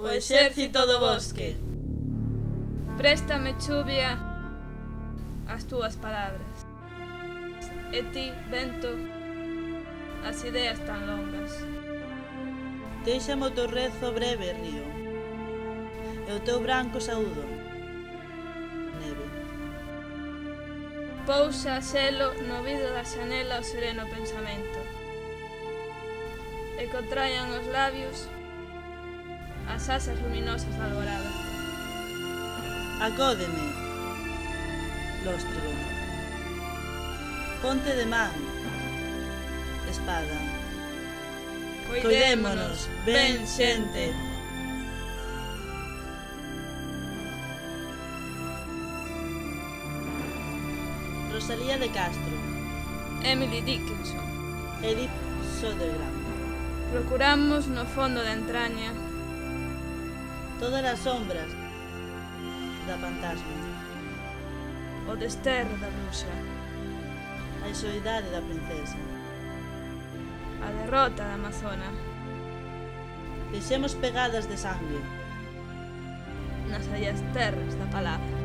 o exército do bosque. Préstame, chuvia, as túas palabras. E ti, vento, as ideas tan longas. Déixame o teu rezo breve, río, e o teu branco saúdo, neve. Pousa selo no vidro da xanela o sereno pensamento. E contraian os labios as asas luminosas da alborada. Acódeme, lóstrego. Ponte de man, espada. Coidémonos, ben, xente. Rosalía de Castro, Emily Dickinson. Edith Sodergran. Procuramos no fondo da entraña Todas as sombras da fantasma, o desterro da bruxa, a soidade da princesa. a derrota da amazona, Deixemos pegadas de sangue nas allas terras da palabra.